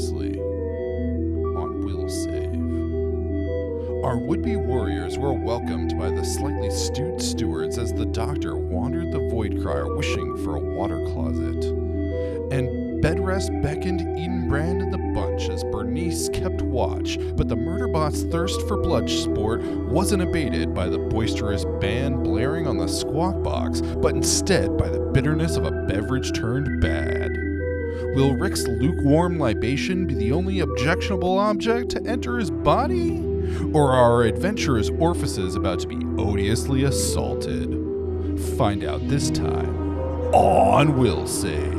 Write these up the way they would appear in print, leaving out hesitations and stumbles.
previously on Will Save. Our would-be warriors were welcomed by the slightly stewed stewards as the doctor wandered the void crier wishing for a water closet. And bedrest beckoned Edenbrand and the bunch as Bernice kept watch, but the murderbot's thirst for blood sport wasn't abated by the boisterous band blaring on the squawk box, but instead by the bitterness of a beverage turned bad. Will Rick's lukewarm libation be the only objectionable object to enter his body? Or are our adventurous orifices about to be odiously assaulted? Find out this time on Will Save.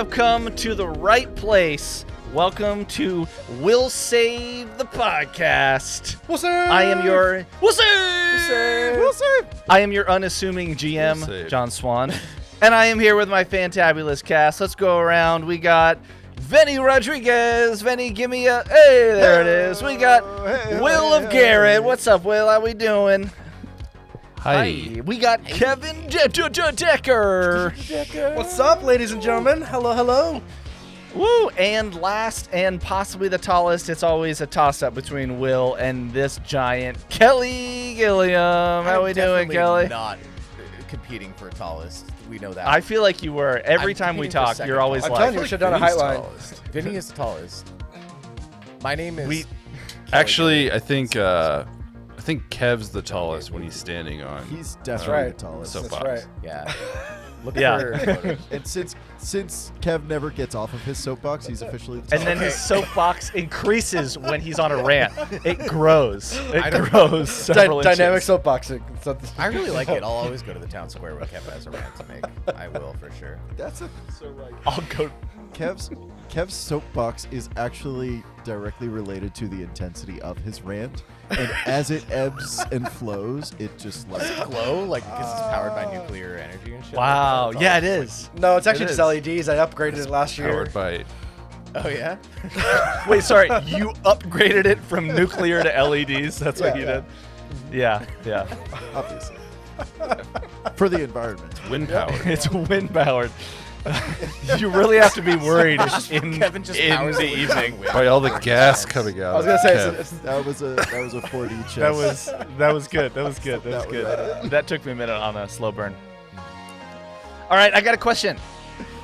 Come to the right place. Welcome to Will Save the podcast. Will Save! I am your Will Save! Will Save! I am your unassuming GM, John Swan, and I am here with my fantabulous cast. Let's go around. We got Vinnie Rodriguez. Vinnie, give me a hey. There it is. We got Will of Garrett. What's up, Will? How we doing? Hi. We got Kevin Decker. What's up, ladies and gentlemen? Hello, hello. Woo! And last and possibly the tallest, it's always a toss-up between Will and this giant, Kelly Gilliam. How we doing, Kelly? Not competing for tallest. We know that. I feel like you were. Every time we talk, you're always I'm like, telling you, we should have done a height line. Vinnie is the tallest. My name is... Actually, I think Kev's the tallest when he's standing on. He's definitely the tallest. Soapbox. That's right. Yeah. Look Yeah. And since Kev never gets off of his soapbox, he's officially the and tallest. then his soapbox increases when he's on a rant. It grows. It grows several inches. Dynamic soapboxing. I really like it. I'll always go to the town square when Kev has a rant to make. I will, for sure. That's so right. I'll go. Kev's soapbox is actually directly related to the intensity of his rant, and as it ebbs and flows, it just like Glow, like because it's powered by nuclear energy and shit. Wow. Like, Yeah, it is. No, it's actually It just is. LEDs. I upgraded it last year. Powered by. Oh yeah. Wait, sorry. You upgraded it from nuclear to LEDs. That's what you did. Yeah. obviously for the environment. Wind powered. It's wind powered. You really have to be worried in Kevin just in powers the it with evening. wind. By all the gas coming out. I was gonna say Kev. it's That was a 4D chest. That was good. That was good. That took me a minute on a slow burn. All right, I got a question.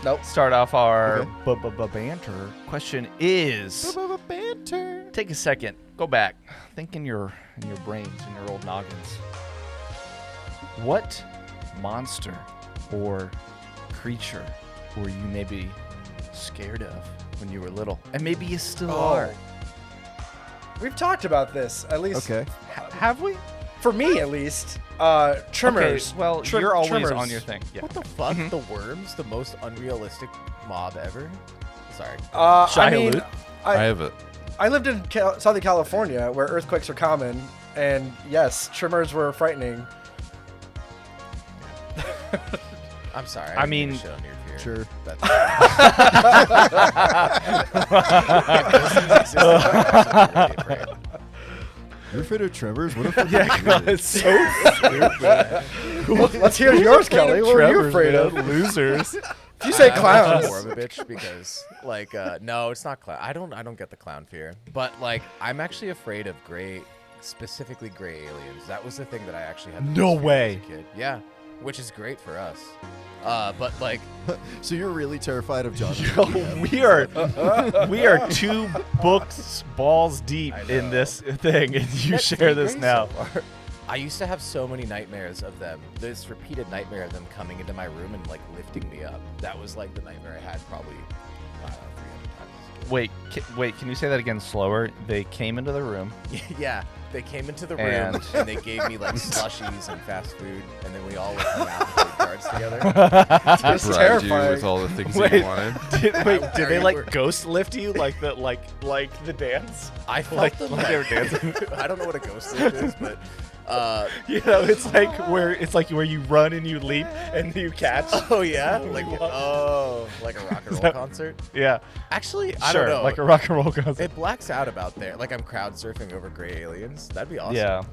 Nope. Start off our Okay. banter. Question is: banter. take a second, go back, think in your brains, in your old noggins. What monster or creature were you maybe scared of when you were little, and maybe you still are? We've talked about this, at least. Okay. Have we? For me, at least. Trimmers. Okay, well, Trim- you're always trimmers. on your thing. Yeah. What the fuck? The worms, the most unrealistic mob ever. Sorry. I mean, Shia-Hulud? I have it. I lived in Southern California, where earthquakes are common, and yes, trimmers were frightening. I'm sorry. I mean, shit on your fear. Sure. You're afraid of tremors? What if It's so stupid. Let's hear yours, Kelly. What were you afraid of? Losers. If you say I'm clowns. more of a bitch because, like, no, it's not clown. I don't get the clown fear, but like, I'm actually afraid of specifically gray aliens. That was the thing that I actually had. No most fear way. As a kid. Yeah, which is great for us. But like, So you're really terrified of John? Yo, we are 2 books balls deep in this thing, and you that's share this great now. so far. I used to have so many nightmares of them. This repeated nightmare of them coming into my room and like lifting me up. That was like the nightmare I had probably 300 times. Wait, can you say that again slower? They came into the room. Yeah. They came into the room and they gave me like slushies and fast food, and then we all like hung out and played cards together. That's Bribed you terrifying. with all the things that you wanted. Did they we like were- ghost lift you like the dance? I felt Like them they were dancing. I don't know what a ghost lift is, but You know, it's like where you run and you leap and you catch. oh yeah, like a rock and roll concert. Yeah, Actually, I sure, don't know. like a rock and roll concert. It blacks out about there. Like I'm crowd surfing over gray aliens. That'd be awesome. Yeah.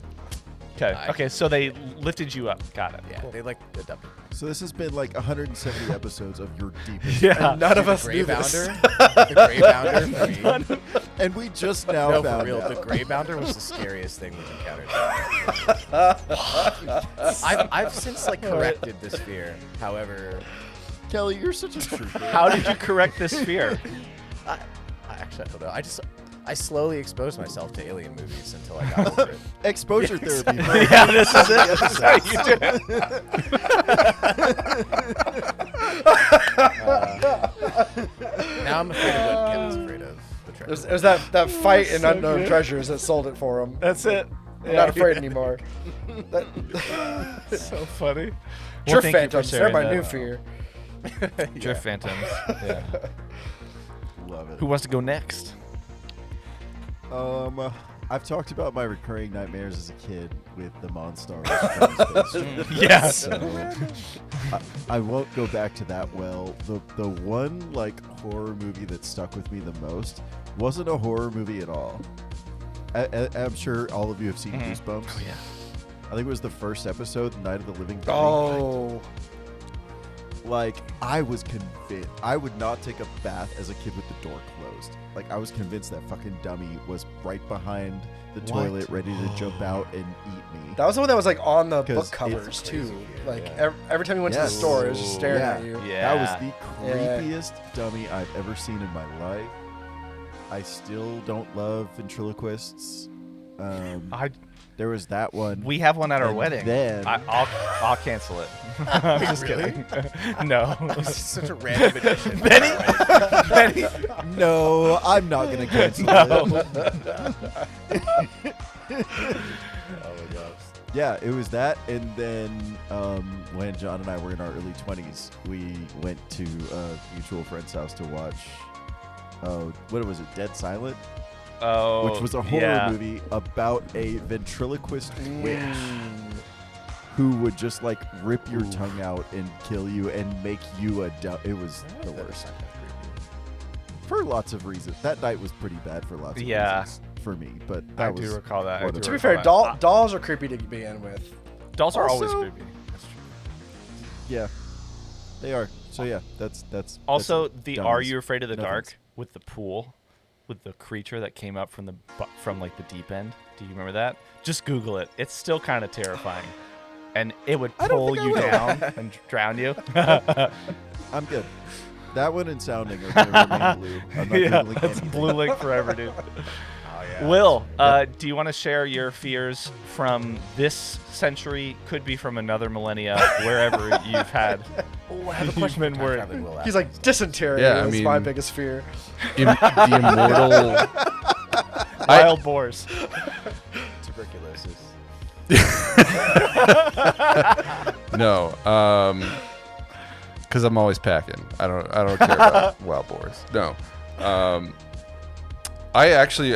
Okay. I- Okay. So they lifted you up. Got it. Yeah, Cool. they like adopted. So this has been like 170 episodes of your deepest. Yeah. And none of The us Grey knew this. Bounder. The Grey Bounder for me. And we just now No, for found real. out. The Grey Bounder was the scariest thing we've encountered. I've since like corrected this fear. However, Kelly, you're such a trooper. How did you correct this fear? I actually I don't know. I slowly exposed myself to alien movies until I got over it. Exposure therapy. Yeah, this is it. That's how you do it. Now I'm afraid of what Kevin's afraid of. The It treasure. was that fight in So Unknown good. Treasures that sold it for him. That's it. I'm not afraid anymore. That, So funny. Drift thank you for Phantoms, they're sharing my that. new fear. Drift Phantoms. Yeah. Love it. Who wants to go next? I've talked about my recurring nightmares as a kid with the Monstars. Yeah. So I won't go back to that well. The one like horror movie that stuck with me the most wasn't a horror movie at all. I'm sure all of you have seen Goosebumps. Oh yeah. I think it was the first episode, Night of the Living Dead. Oh. Like, I was convinced. I would not take a bath as a kid with the door closed. Like, I was convinced that fucking dummy was right behind the toilet, ready to jump out and eat me. That was the one that was like on the 'Cause book it's covers crazy, too. yeah, Like yeah. every time you went to the Yes. store, it was just staring Yeah. at you. Yeah. That was the Yeah. creepiest dummy I've ever seen in my life. I still don't love ventriloquists. There was that one. We have one at our And wedding. then- I'll cancel it. I'm just kidding. No. This is such a random addition. Benny. No, I'm not gonna cancel it. Oh my gosh. Yeah, it was that, and then when John and I were in our early 20s, we went to a mutual friend's house to watch. What was it? Dead Silent, Oh. which was a horror yeah. movie about a ventriloquist witch who would just like rip your tongue out and kill you and make you a. It was the worst for lots of reasons. That night was pretty bad for lots of Yeah. reasons for me, but I that do was recall that. I one do of To the- be fair, recall that. dolls are creepy to begin with. Dolls are always Also- creepy. That's true. yeah, they are. So yeah, that's Also, that's the dumb Are as You Afraid of the no Dark thanks. with the pool, with the creature that came up from like the deep end. Do you remember that? Just Google it. It's still kind of terrifying, and it would I don't pull think I you will. down and drown you. I'm good. That one and Sounding are going to remain blue. I'm not Yeah, Googling that's anything. blue link forever, dude. Oh yeah. Will, do you want to share your fears from this century? Could be from another millennia, wherever you've had. Oh, I have a question Been for worried. Traveling Will He's after like dysentery Yeah, I is my mean- biggest fear. The immortal. Wild boars. this. Tuberculosis. No, because I'm always packing. I don't care about wild boars. No, I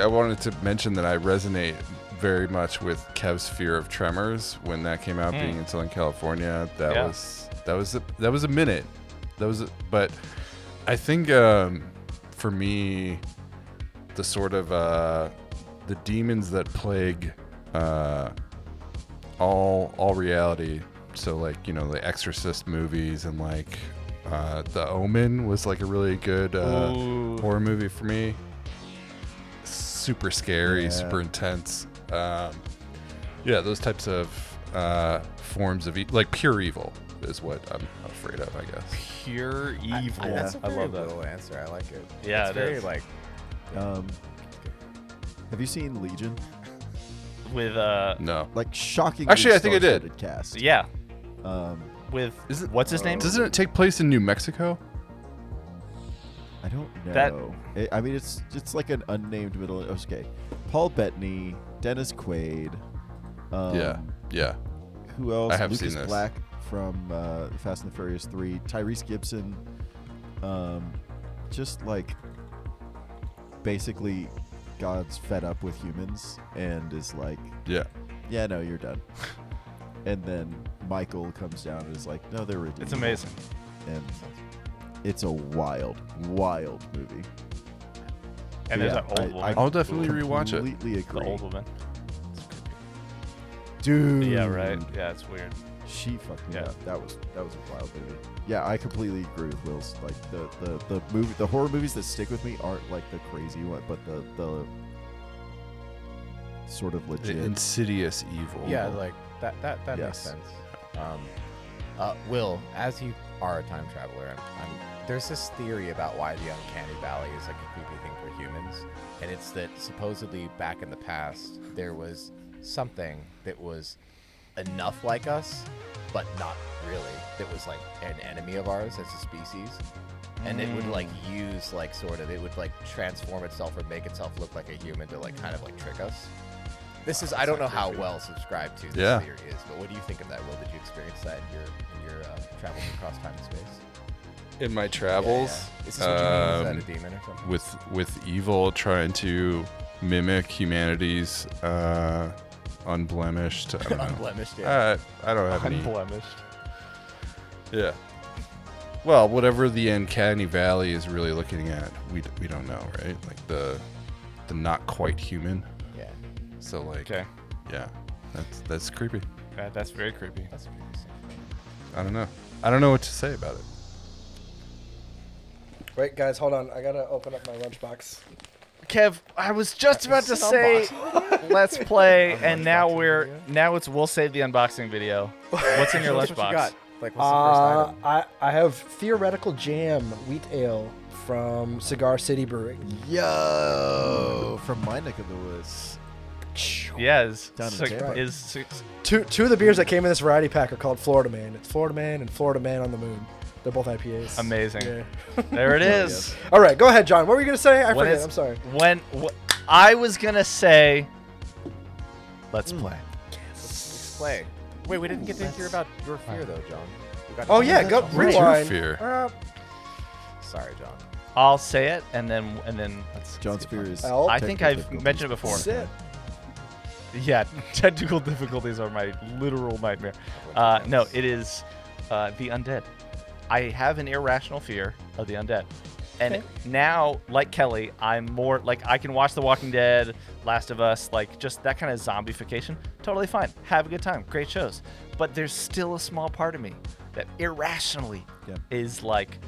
wanted to mention that I resonate very much with Kev's fear of tremors when that came out. Being in Southern California, that Yeah. was a minute. But I think for me, the sort of the demons that plague all reality. So like, you know, the Exorcist movies and like The Omen was like a really good Ooh. horror movie for me. Super scary, Yeah. super intense. Yeah, those types of forms of like pure evil is what I'm afraid of, I guess. Pure evil. That's a I very love that. Will answer. I like it. Yeah, it's it very is. like Have you seen Legion? With No. Like shocking. Actually, I think I did. Cast. yeah, Um, with Is it- what's his name? Doesn't it take place in New Mexico? I don't know. That- I mean, it's like an unnamed middle. Okay, Paul Bettany, Dennis Quaid. Yeah. Who else? I have Lucas seen this. Black from Fast and the Furious 3. Tyrese Gibson. Just like basically God's fed up with humans and is like, yeah, no, you're done. And then Michael comes down and is like, no, they're redeemable. It's amazing. And it's a wild movie. And there's an old woman. I'll definitely rewatch it. Completely agree. The old woman. Dude. Yeah, right. Yeah, it's weird. She fucked me Yeah. up. That was a wild movie. Yeah, I completely agree with Will's. Like the horror movies that stick with me aren't like the crazy one, but the sort of The legit. insidious evil. Yeah, like that makes Yes. sense. Will, as you are a time traveler, there's this theory about why the uncanny valley is like a creepy thing for humans, and it's that supposedly back in the past there was something that was enough like us, but not really. That was like an enemy of ours as a species, and it would like use like it would like transform itself or make itself look like a human to like kind of like trick us. This is I don't know how well subscribed to this theory is, but what do you think of that, Will? Did you experience that in your travels across time and space? In my travels, Yeah. Is this what you mean? Is that a demon or something? with evil trying to mimic humanity's unblemished. I don't know. Unblemished, yeah. I don't have any. Unblemished. Yeah. Well, whatever the uncanny valley is really looking at, we don't know, right? Like the not quite human. Yeah. So like, Okay. yeah, that's creepy. That's very creepy. That's pretty sick. I don't know what to say about it. Wait, guys, hold on. I gotta open up my lunchbox. Kev, I was just about to say, let's play, and now we'll save the unboxing video. What's in your What you lunchbox? got? Like, what's the first item? I have Theoretical Jam Wheat Ale from Cigar City Brewing. Yo, from my neck of the woods. Yeah, Down in Tampa. Two of the beers that came in this variety pack are called Florida Man. It's Florida Man and Florida Man on the Moon. They're both IPAs. Amazing. Yeah. There it is. All right, go ahead, John. What were you gonna say? I When forget. is- I'm sorry. I was gonna say, let's play. Let's play. Wait, we didn't get to hear about your fear, though, John. We got to Oh hear yeah, that. go What's your rewind. fear? Sorry, John. I'll say it, and then let's. John's fear is. L. I think I've mentioned it before. Sit. Yeah, technical difficulties are my literal nightmare. No, it is the undead. I have an irrational fear of the undead. And now, like Kelly, I'm more like I can watch The Walking Dead, Last of Us, like just that kind of zombification. Totally fine. Have a good time. Great shows. But there's still a small part of me that irrationally is like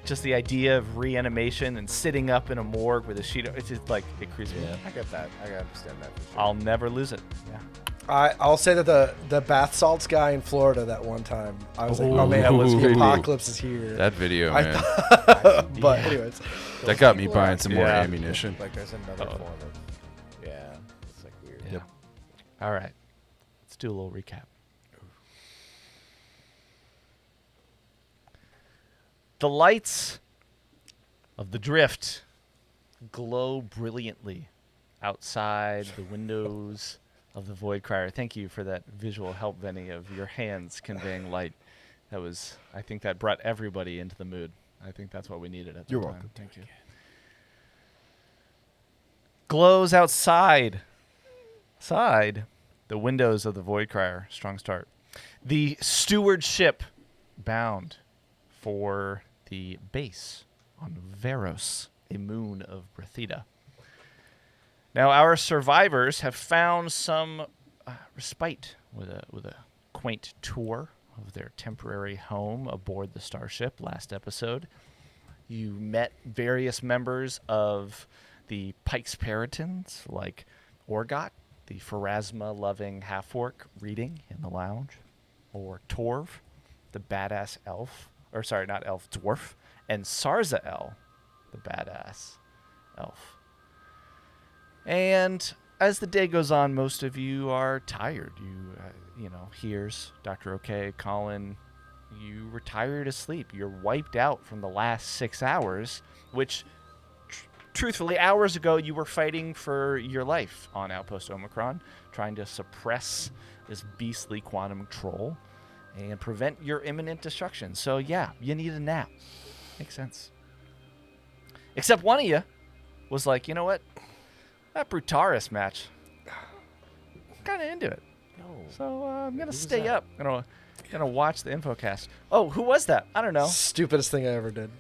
just the idea of reanimation and sitting up in a morgue with a sheet. It's just like, it creeps me out. I get that. I understand that for sure. I'll never lose it. Yeah. I'll say that the bath salts guy in Florida that one time, I was like, oh man, Ooh. the apocalypse is here. That video, I man. But anyways, That got me people are buying some more Yeah. ammunition. Like, there's another form of. Yeah. It's like weird. Yeah. All right. Let's do a little recap. The lights of the drift glow brilliantly outside the windows of the Void Crier. Thank you for that visual help, Vinnie, of your hands conveying light. That was, I think that brought everybody into the mood. I think that's what we needed at the You're time. welcome. Thank you. Glows outside. The windows of the Void Crier. Strong start. The steward ship bound for the base on Veros, a moon of Brethida. Now, our survivors have found some respite with a quaint tour of their temporary home aboard the starship last episode. You met various members of the Pike's Peritons, like Orgot, the Pharasma-loving half-orc reading in the lounge, or Torv, the badass elf, or sorry, not elf, dwarf, and Sarzael, the badass elf. And as the day goes on, most of you are tired. You know, Heerz, Dr. OK, Colin, you retire to sleep. You're wiped out from the last 6 hours, which, truthfully, hours ago you were fighting for your life on Outpost Omicron, trying to suppress this beastly quantum troll and prevent your imminent destruction. So yeah, you need a nap. Makes sense. Except one of you was like, you know what? That Brutaris match, I'm kind of into it. So I'm going to stay up. I'm gonna watch the infocast. Oh, who was that? I don't know. Stupidest thing I ever did.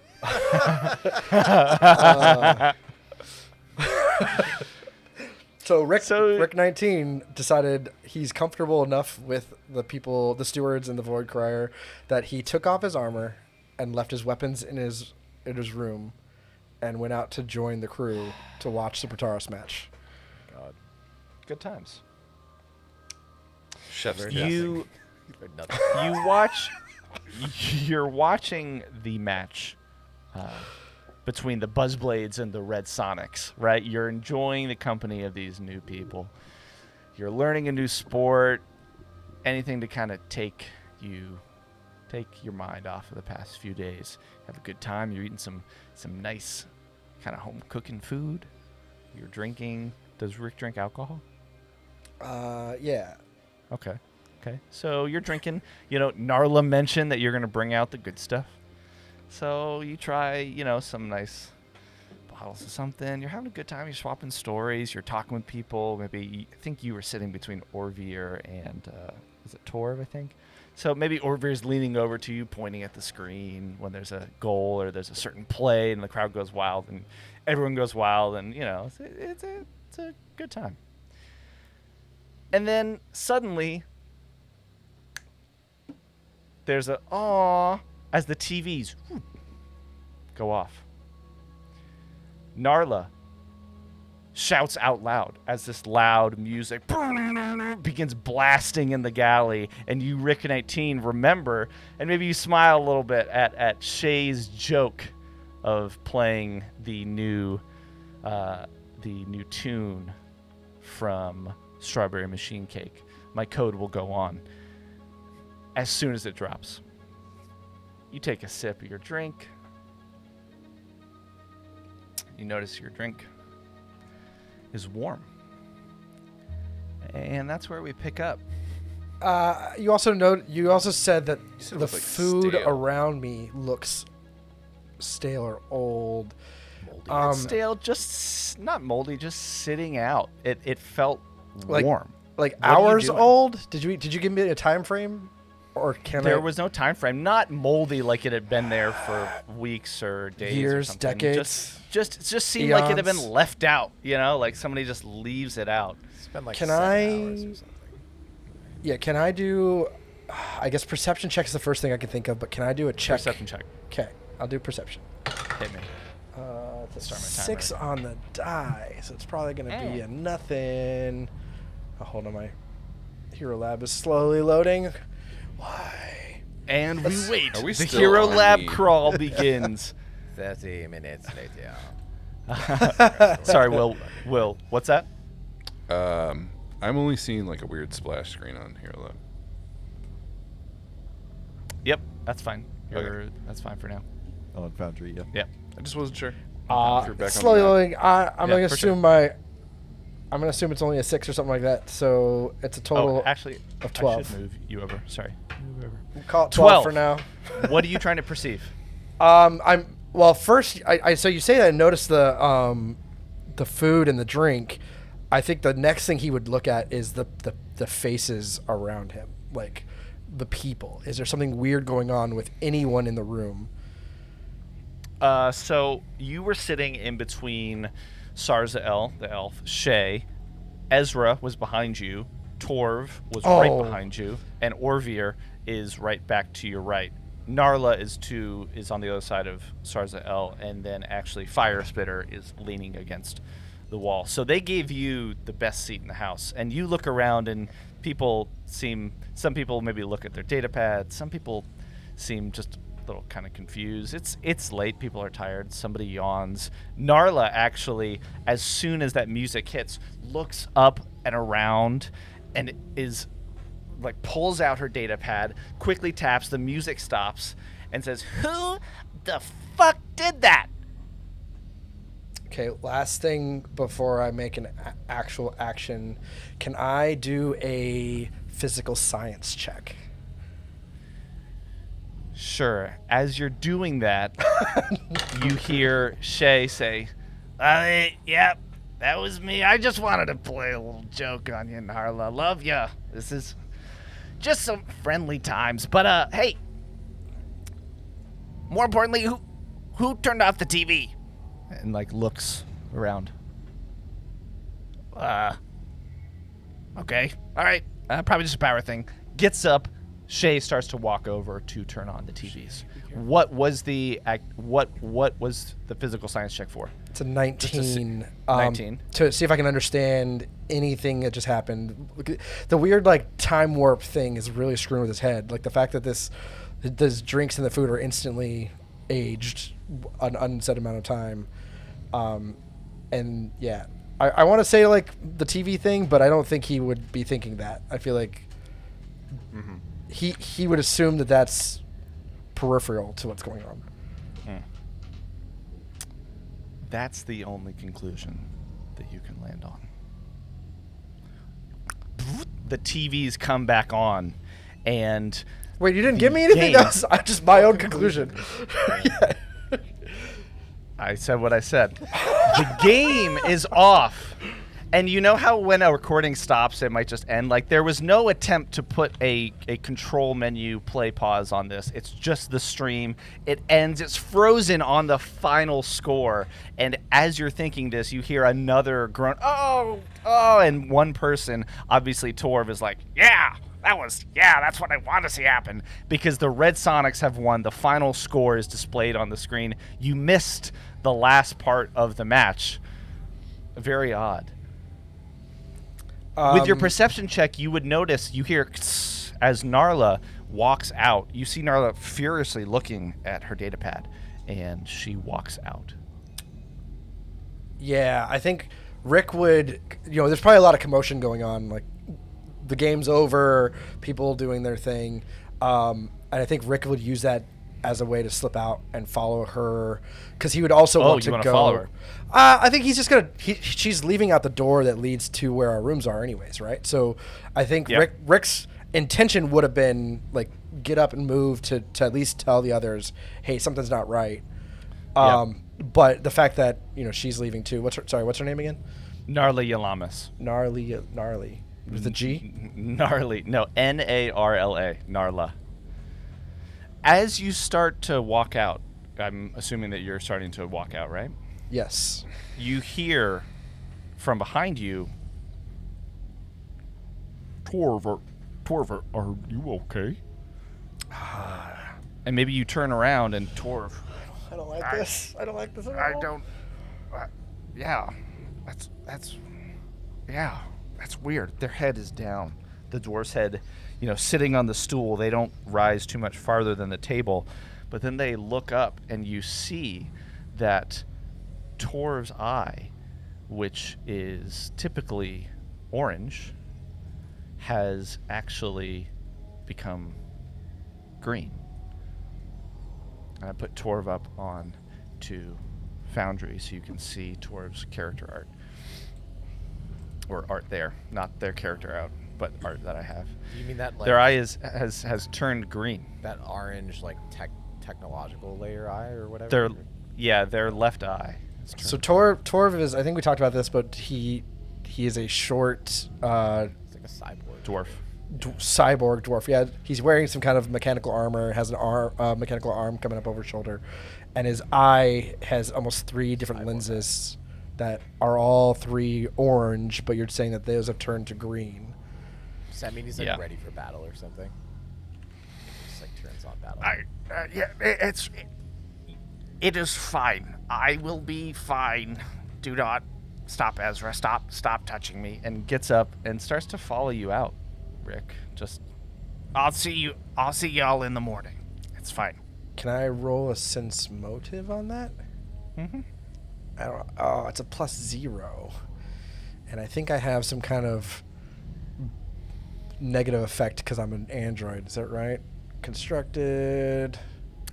So Rick 19 decided he's comfortable enough with the stewards and the Void Crier, that he took off his armor and left his weapons in his room and went out to join the crew to watch the Brutaris match. God. Good times. Chef's You're watching the match between the Buzzblades and the Red Sonics, right? You're enjoying the company of these new people. You're learning a new sport, anything to kind of take your mind off of the past few days. Have a good time. You're eating some nice kind of home cooking food. You're drinking. Does Rick drink alcohol? Yeah. Okay. So you're drinking. Narla mentioned that you're going to bring out the good stuff. So you try, some nice bottles of something. You're having a good time. You're swapping stories. You're talking with people. Maybe I think you were sitting between Orvir and is it Torv, I think? So maybe Orvir's leaning over to you, pointing at the screen when there's a goal or there's a certain play, and the crowd goes wild and everyone goes wild, and it's a good time. And then suddenly there's a "aww" as the TVs go off. Narla shouts out loud as this loud music begins blasting in the galley, and you, Rick 19, remember, and maybe you smile a little bit at Shay's joke of playing the new tune from Strawberry Machine Cake. My code will go on as soon as it drops. You take a sip of your drink. You notice your drink is warm. And that's where we pick up. You also said that said it the was, like, food stale. around me looks stale or old. It's stale, just not moldy, just sitting out. It felt Like- warm. Like What are you hours doing? old? Did you give me a time frame? Or There was no time frame. Not moldy like it had been there for weeks or days. Or Years, something. decades, Just seemed like it had been eons? left out. Like somebody just leaves it out. It's been like Can 7 I- hours or something. Yeah, can I do... I guess perception check is the first thing I can think of, but can I do a check? Perception check. Okay, I'll do perception. Hit me. It's Start my timer. 6 on the die, so it's probably going to be a nothing. Oh, hold on, my Hero Lab is slowly loading. Why? And we wait. Are we The still Hero on Lab the- crawl begins. 30 minutes later. Sorry, Will. What's that? I'm only seeing like a weird splash screen on Hero Lab. Yep, that's fine. Okay. That's fine for now. On Foundry, yeah. Yep. I just wasn't sure. If you're back on Slowly the map. loading. I'm Yeah, going to for assume I'm going to assume it's only a 6 or something like that, so it's a total Actually, of I 12. should move you over. Sorry. Move over. We'll call it 12 for 12. now. What are you trying to perceive? First, so you say that I noticed the food and the drink. I think the next thing he would look at is the faces around him, like the people. Is there something weird going on with anyone in the room? So you were sitting in between Sarzael, the elf, Shay, Ezra was behind you, Torv was right behind you, and Orvir is right back to your right. Narla is on the other side of Sarzael, and then actually Fire Spitter is leaning against the wall. So they gave you the best seat in the house, and you look around and some people maybe look at their data pads, some people seem just a little kind of confused. It's late, people are tired, somebody yawns. Narla actually, as soon as that music hits, looks up and around and is like pulls out her data pad, quickly taps, the music stops, and says, "Who the fuck did that?" Okay, last thing before I make an actual action, can I do a physical science check? Sure. As you're doing that, you hear Shay say, "Yep, that was me. I just wanted to play a little joke on you, Narla. Love ya. This is just some friendly times. But, hey, more importantly, who turned off the TV?" And, like, looks around. Okay. All right. Probably just a power thing. Gets up. Shay starts to walk over to turn on the TVs. What was the physical science check for? It's a 19. 19. To see if I can understand anything that just happened. The weird like time warp thing is really screwing with his head. Like the fact that this drinks and the food are instantly aged an unset amount of time. And yeah, I want to say like the TV thing, but I don't think he would be thinking that. I feel like he would assume that that's peripheral to what's going on. That's the only conclusion that you can land on. The TVs come back on, and wait, you didn't give me anything else? I just my own conclusion. Yeah. I said what I said. The game is off. And you know how when a recording stops, it might just end? Like, there was no attempt to put a control menu play pause on this. It's just the stream. It ends. It's frozen on the final score. And as you're thinking this, you hear another groan, oh, and one person, obviously Torv, is like, that's what I want to see happen. Because the Red Sonics have won. The final score is displayed on the screen. You missed the last part of the match. Very odd. With your perception check, you would notice, you hear as Narla walks out. You see Narla furiously looking at her data pad, and she walks out. Yeah, I think Rick would, there's probably a lot of commotion going on, like the game's over, people doing their thing. And I think Rick would use that as a way to slip out and follow her, because he would also want to go. Follow her? I think he's just gonna. She's leaving out the door that leads to where our rooms are, anyways, right? So I think Rick's intention would have been like get up and move to at least tell the others, hey, something's not right. But the fact that she's leaving too. What's her name again? Gnarly Yalamas. Gnarly. With the G? Gnarly. No, Narla. Narla. As you start to walk out, I'm assuming that you're starting to walk out, right? Yes. You hear from behind you, Torv, are you okay? And maybe you turn around and Torv. I don't like this. I don't like this at all. I don't. That's weird. Their head is down. The dwarf's head, sitting on the stool. They don't rise too much farther than the table, but then they look up and you see that Torv's eye, which is typically orange, has actually become green. And I put Torv up on to Foundry so you can see Torv's character art. Or art there, not their character art, but art that I have. You mean that their eye has turned green? That orange technological layer eye or whatever? Their left eye. So Torv is, I think we talked about this, but he is a short it's like a cyborg dwarf. Cyborg dwarf. Yeah, he's wearing some kind of mechanical armor, has an mechanical arm coming up over his shoulder, and his eye has almost 3 different lenses that are all 3 orange, but you're saying that those have turned to green. Does that mean he's ready for battle or something? Just turns on battle. It is fine. I will be fine. Do not stop, Ezra. Stop touching me. And gets up and starts to follow you out, Rick. I'll see y'all in the morning. It's fine. Can I roll a sense motive on that? Mm-hmm. It's a +0. And I think I have some kind of negative effect because I'm an android. Is that right? Constructed.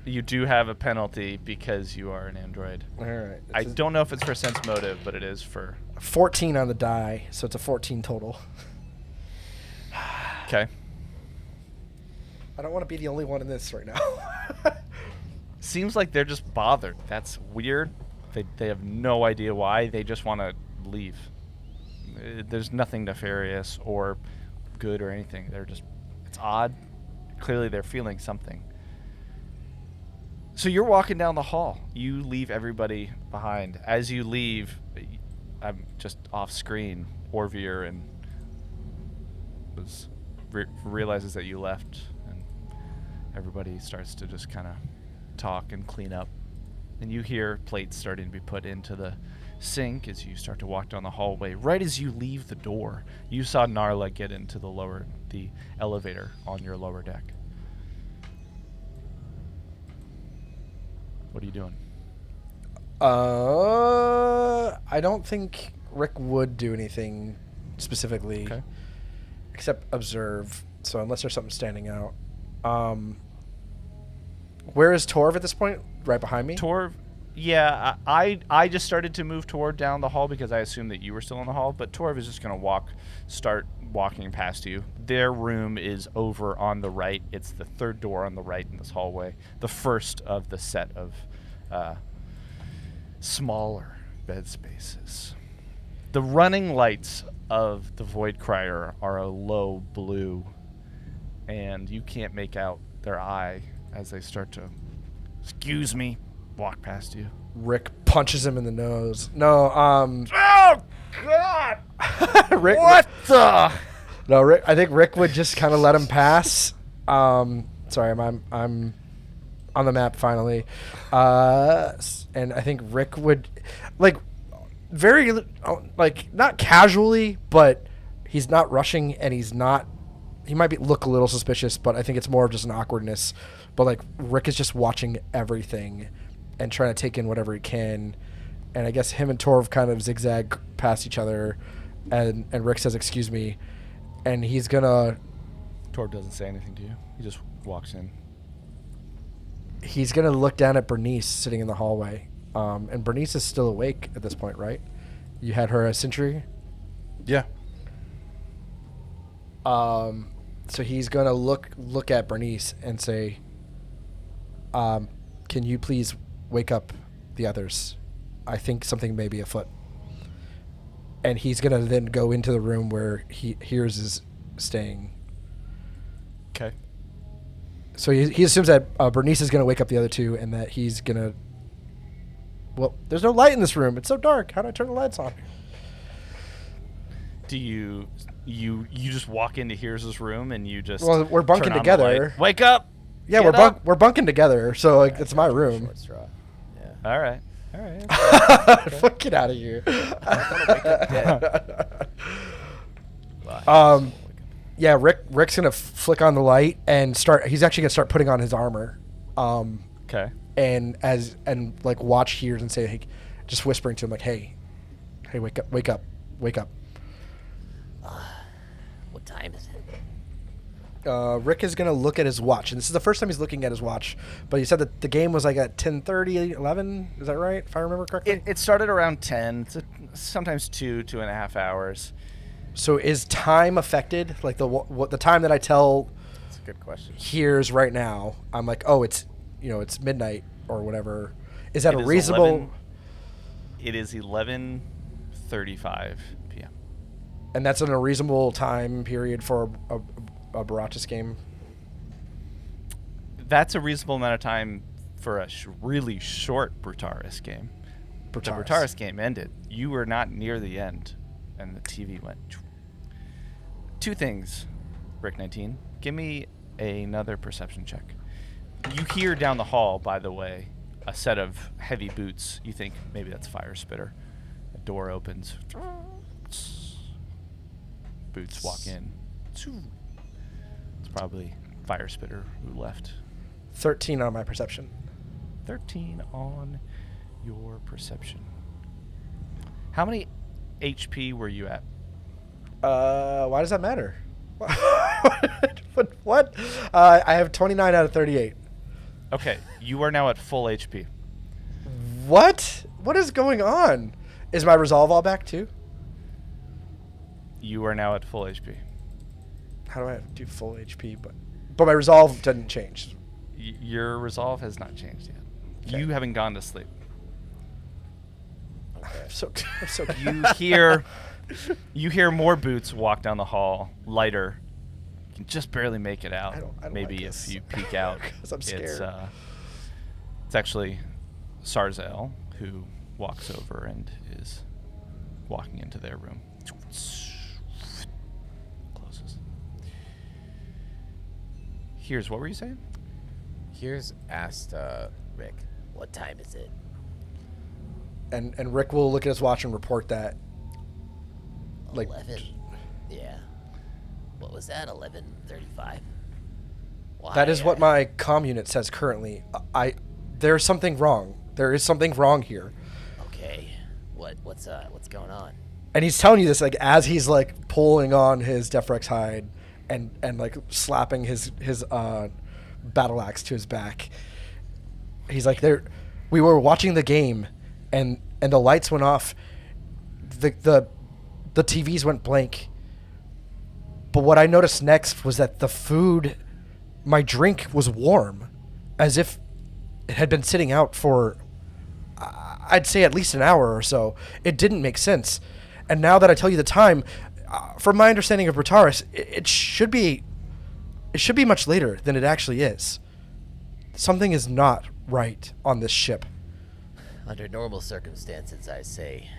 You do have a penalty because you are an android. All right. I don't know if it's for sense motive, but it is for... 14 on the die, so it's a 14 total. Okay. I don't want to be the only one in this right now. Seems like they're just bothered. That's weird. They have no idea why. They just want to leave. There's nothing nefarious or good or anything. They're just... It's odd. Clearly they're feeling something. So you're walking down the hall. You leave everybody behind. As you leave, I'm just off screen. Orvir and realizes that you left, and everybody starts to just kind of talk and clean up. And you hear plates starting to be put into the sink as you start to walk down the hallway. Right as you leave the door, you saw Narla get into the elevator on your lower deck. What are you doing? I don't think Rick would do anything specifically, except observe. So unless there's something standing out, where is Torv at this point? Right behind me. Torv, yeah. I just started to move toward down the hall because I assumed that you were still in the hall. But Torv is just gonna start walking past you. Their room is over on the right. It's the third door on the right in this hallway. The first of the set of smaller bed spaces. The running lights of the Void Crier are a low blue, and you can't make out their eye as they start to, excuse me, walk past you. Rick punches him in the nose. No, Oh, God! Rick, What the? No, Rick. I think Rick would just kind of let him pass. Sorry, I'm on the map finally, and I think Rick would, very not casually, but he's not rushing, and he's not. He might look a little suspicious, but I think it's more of just an awkwardness. But Rick is just watching everything, and trying to take in whatever he can, and I guess him and Torv kind of zigzag past each other, and Rick says, "Excuse me." And he's gonna... Torv doesn't say anything to you. He just walks in. He's gonna look down at Bernice sitting in the hallway. And Bernice is still awake at this point, right? You had her a sentry? Yeah. So he's gonna look at Bernice and say, can you please wake up the others? I think something may be afoot. And he's going to then go into the room where Heerz is staying. Okay. So he assumes that Bernice is going to wake up the other two, and that he's going to... Well, there's no light in this room. It's so dark. How do I turn the lights on? Do you just walk into Heerz's room and you just... Well, we're bunking together. Wake up! Yeah, we're bunking together, so it's my room. Short straw. Yeah. All right. Fuck, get out of here. Yeah, Rick's gonna flick on the light and start. He's actually gonna start putting on his armor. Okay. And watch Heerz and say, hey, just whispering to him hey, wake up. What time is it? Rick is gonna look at his watch, and this is the first time he's looking at his watch. But he said that the game was at 10:30, 11. Is that right? If I remember correctly. It started around 10. Sometimes 2.5 hours. So is time affected? The time that I tell. That's a good question. Heerz right now, I'm it's midnight or whatever. Is that a reasonable? It is 11:35 p.m. And that's in a reasonable time period for a Baratus game? That's a reasonable amount of time for a really short Brutaris game. The Brutaris game ended. You were not near the end, and the TV went. Two things, Rick 19. Give me another perception check. You hear down the hall, by the way, a set of heavy boots. You think maybe that's Fire Spitter. A door opens. Boots walk in. It's probably Fire Spitter who left. 13 on my perception. 13 on your perception. How many HP were you at? Why does that matter? Why What? I have 29 out of 38. Okay, you are now at full HP. What? What is going on? Is my resolve all back too? You are now at full HP. How do I do full HP? But my resolve didn't change. Your resolve has not changed yet. Okay. You haven't gone to sleep. I'm so You hear more boots walk down the hall, lighter. You can just barely make it out. I don't Maybe like if this. you peek out, 'Cause I'm scared. It's actually Sarzel who walks over and is walking into their room. Closes. Here's what were you saying? Heerz asked Rick, "What time is it?" And Rick will look at his watch and report that. 11. Yeah. What was that? 11:35. Why? That is what my comm unit says currently. There's something wrong. There is something wrong here. Okay. What's going on? And he's telling you this like as he's like pulling on his Defrex hide and like slapping his battle axe to his back. He's like, we were watching the game and the lights went off. The TVs went blank. But what I noticed next was that the food, my drink was warm, as if it had been sitting out for, I'd say at least an hour or so. It didn't make sense. And now that I tell you the time, from my understanding of Brutaris, it should be much later than it actually is. Something is not right on this ship. Under normal circumstances, I say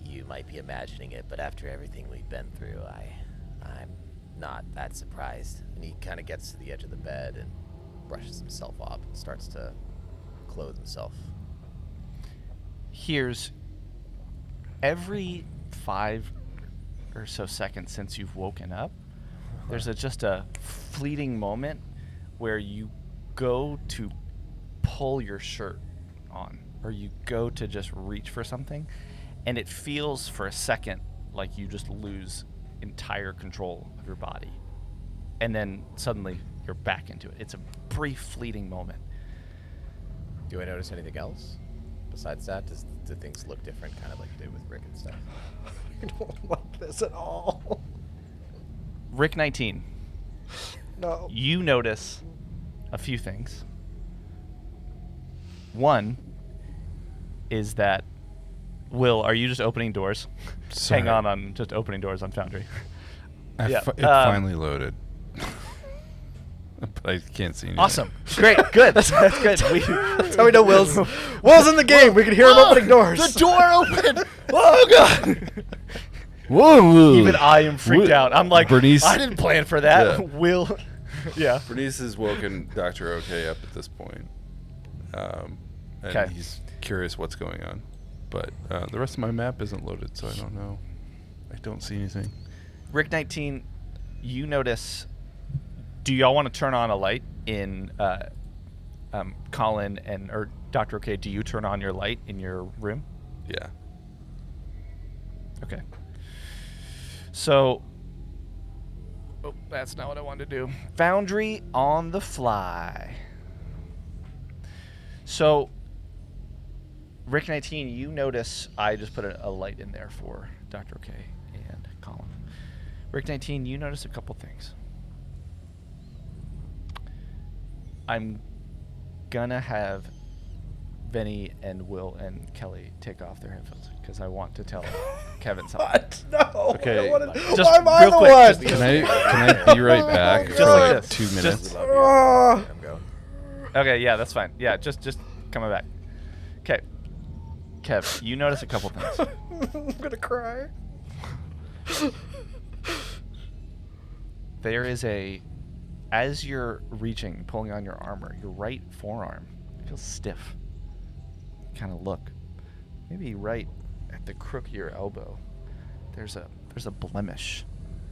you might be imagining it, but after everything we've been through, I'm not that surprised. And he kind of gets to the edge of the bed and brushes himself off and starts to clothe himself. Here's every 5 or so seconds since you've woken up, there's just a fleeting moment where you go to pull your shirt on, or you go to just reach for something, and it feels for a second like you just lose entire control of your body. And then suddenly you're back into it. It's a brief, fleeting moment. Do I notice anything else? Besides that, do things look different, kind of like they did with Rick and stuff? I don't like this at all. Rick 19. No. You notice a few things. One is that, Will, are you just opening doors? Sorry. Hang on just opening doors on Foundry. It finally loaded. But I can't see anything. Awesome. Great. Good. That's good. That's how we know Will's in the game. We can hear him opening doors. The door opened. Oh, God. Whoa. Even I am freaked out. I'm like, Bernice. I didn't plan for that. Yeah. Will. Yeah. Bernice has woken Dr. OK up at this point. And Okay. he's curious what's going on. But the rest of my map isn't loaded, so I don't know. I don't see anything. Rick 19, you notice. Do y'all want to turn on a light in Colin or Dr. OK? Do you turn on your light in your room? Yeah. Okay. So, that's not what I wanted to do. Foundry on the fly. So, Rick 19, you notice I just put a light in there for Dr. OK and Colin. Rick 19, you notice a couple things. I'm gonna have Vinnie and Will and Kelly take off their headphones because I want to tell Kevin something. What? No. Okay. I don't wanna, Just why am I real the quick, one? just Can I be right back Just for like like this. 2 minutes? Just- Ah. I'm going. Okay, yeah, that's fine. Yeah, just coming back. Okay. Kev, you notice a couple things. I'm gonna cry. There is as you're reaching, pulling on your armor, your right forearm feels stiff. Kind of look. Maybe right at the crook of your elbow, there's a blemish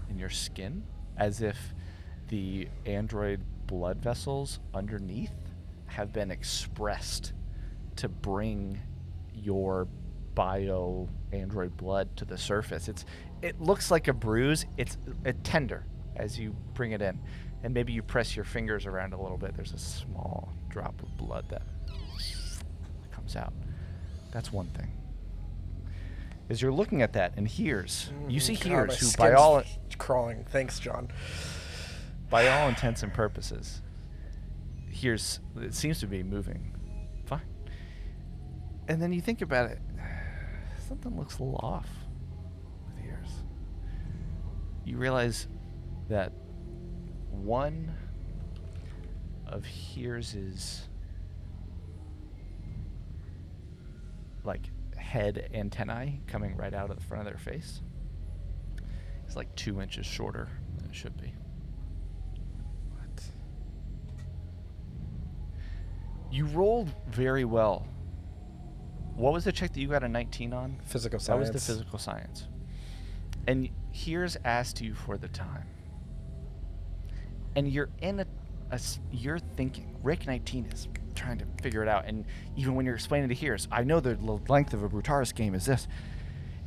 in your skin, as if the android blood vessels underneath have been expressed to bring your bio android blood to the surface. It looks like a bruise. It's tender, as you bring it in. And maybe you press your fingers around a little bit. There's a small drop of blood that comes out. That's one thing. As you're looking at that, and Heerz, you see Heerz, who by all crawling. Thanks, John. By all intents and purposes, Heerz, it seems to be moving fine. And then you think about it, something looks a little off with Heerz. You realize that one of Heerz's head antennae coming right out of the front of their face is 2 inches shorter than it should be. What? You rolled very well. What was the check that you got a 19 on? Physical That was science. the physical science. And Heerz asked you for the time. And you're in you're thinking, Rick 19 is trying to figure it out. And even when you're explaining to Heerz, I know the length of a Brutaris game is this.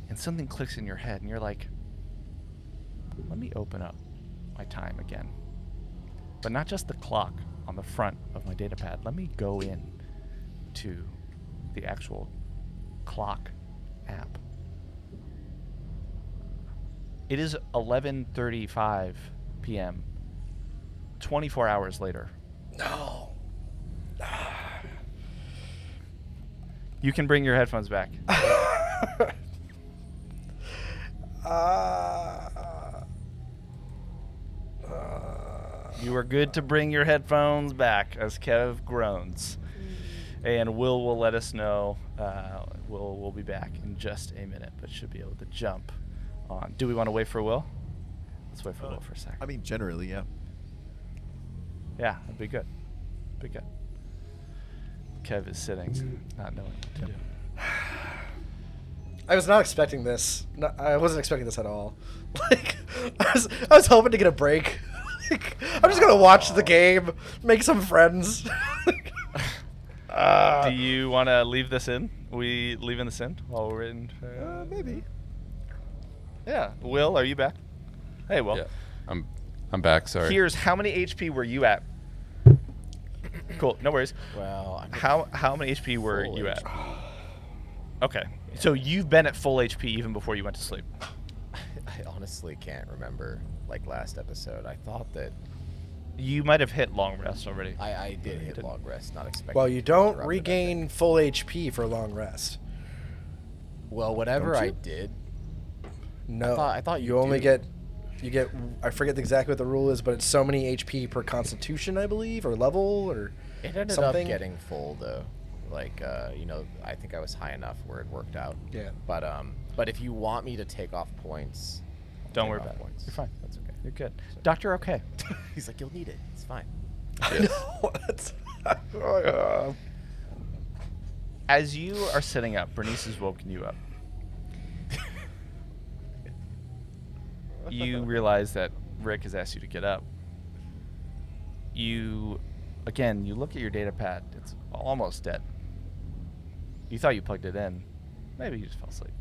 And something clicks in your head, and you're like, let me open up my time again. But not just the clock on the front of my data pad. Let me go in to the actual clock app. It is 11:35 p.m. 24 hours later. No. You can bring your headphones back. You are good to bring your headphones back as Kev groans. And Will let us know. We'll be back in just a minute, but should be able to jump on. Do we want to wait for Will? Let's wait for Will for a second. I mean, generally, yeah. Yeah, that'd be good. Be good. Kev is sitting, not knowing what to do. I was not expecting this. No, I wasn't expecting this at all. I was hoping to get a break. I'm just gonna watch the game, make some friends. Do you want to leave this in? We leaving this in while we're in? Maybe. Yeah. Will, are you back? Hey, Will. Yeah, I'm back. Sorry. Here's how many HP were you at? Cool. No worries. Well, How many HP were full you HP. at? Okay. So you've been at full HP even before you went to sleep. I honestly can't remember last episode. I thought that You might have hit long rest already. I did hit long rest, not expecting. Well, you to don't interrupt it, I regain think. full HP for long rest. Well, whatever Don't I you? did. No, I thought you only do. get. I forget exactly what the rule is, but it's so many HP per Constitution, I believe, or level, or It ended something. up getting full though. I think I was high enough where it worked out. Yeah. But if you want me to take off points, I'll Don't take worry off about it. points. You're fine. That's okay. You're good. Doctor, okay. He's like, you'll need it. It's fine. What? As you are sitting up, Bernice has woken you up. You realize that Rick has asked you to get up. You look at your data pad. It's almost dead. You thought you plugged it in. Maybe you just fell asleep.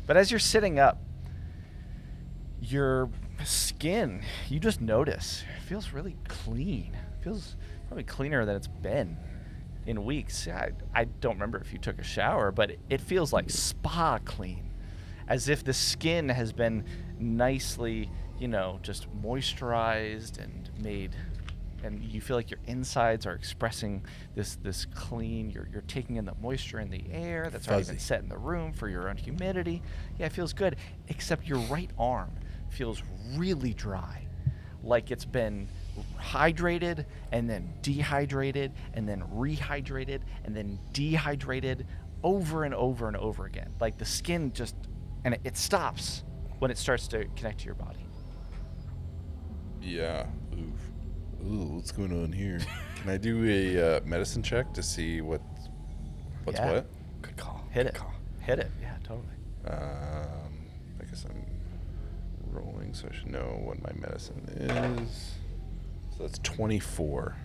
But as you're sitting up, your skin, you just notice, it feels really clean. It feels probably cleaner than it's been in weeks. I don't remember if you took a shower, but it feels like spa clean. As if the skin has been nicely, just moisturized and made, and you feel like your insides are expressing this clean. You're taking in the moisture in the air that's already been set in the room for your own humidity. Yeah, it feels good, except your right arm feels really dry, like it's been hydrated and then dehydrated and then rehydrated and then dehydrated over and over and over again. Like the skin just, and it stops when it starts to connect to your body. Yeah. Oof. Ooh, what's going on here? Can I do a medicine check to see what's Yeah. what? Good call. Hit Good it. call. Hit it. Yeah, totally. I guess I'm rolling, so I should know what my medicine is. So that's 24.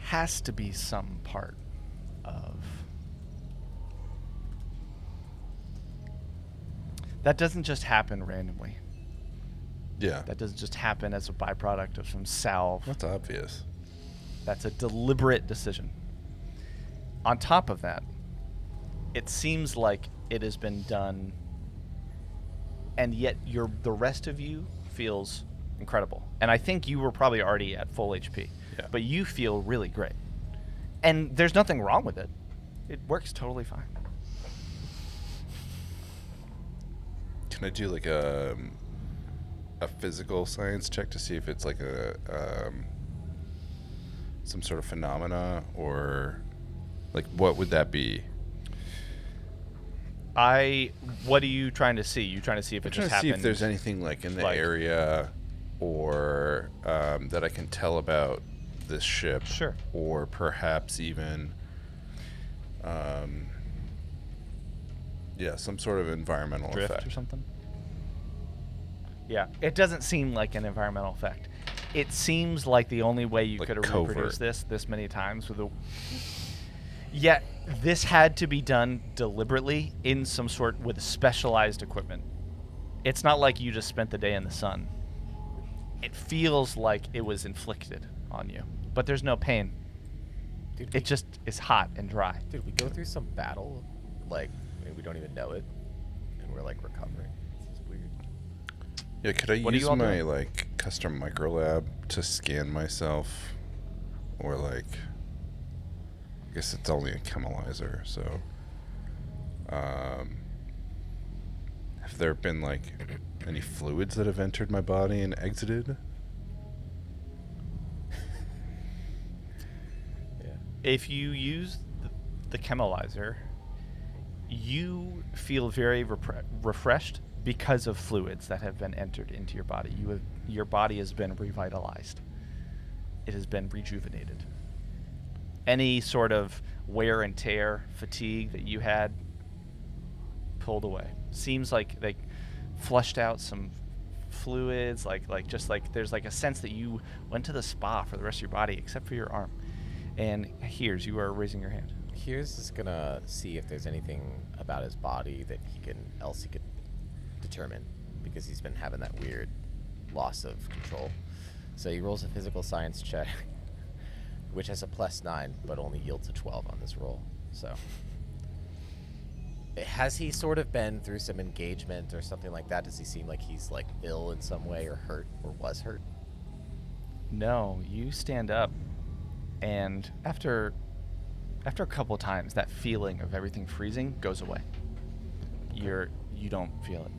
Has to be some part of That doesn't just happen randomly. Yeah. That doesn't just happen as a byproduct of some salve. That's obvious. That's a deliberate decision. On top of that, it seems like it has been done, and yet the rest of you feels incredible. And I think you were probably already at full HP, but you feel really great. And there's nothing wrong with it. It works totally fine. Can I do like a physical science check to see if it's like a some sort of phenomena, or like what would that be? What are you trying to see? You trying to see if it just happened? See if there's anything like in the area, or that I can tell about this ship. Sure. Or perhaps even, some sort of environmental drift effect or something. Yeah, it doesn't seem like an environmental effect. It seems like the only way you Like could have covert. reproduced this many times with a. Yet this had to be done deliberately in some sort with specialized equipment. It's not like you just spent the day in the sun. It feels like it was inflicted on you, but there's no pain. Dude, It just is hot and dry. Did we go through some battle? Like, we don't even know it, and we're like recovering. This is weird. Yeah, could I What are use you all my doing? like custom microlab to scan myself, or like, I guess it's only a chemolyzer, so have there been like any fluids that have entered my body and exited? If you use the chemolyzer, you feel very refreshed because of fluids that have been entered into your body. Your body has been revitalized. It has been rejuvenated. Any sort of wear and tear, fatigue that you had, pulled away. Seems like they flushed out some fluids, like there's like a sense that you went to the spa for the rest of your body, except for your arm. And Heerz, you are raising your hand. Heerz is gonna see if there's anything about his body that he could determine, because he's been having that weird loss of control. So he rolls a physical science check, which has a +9, but only yields a 12 on this roll. So has he sort of been through some engagement or something like that? Does he seem like he's like ill in some way, or hurt, or was hurt? No, you stand up, and after a couple of times, that feeling of everything freezing goes away. You don't feel it.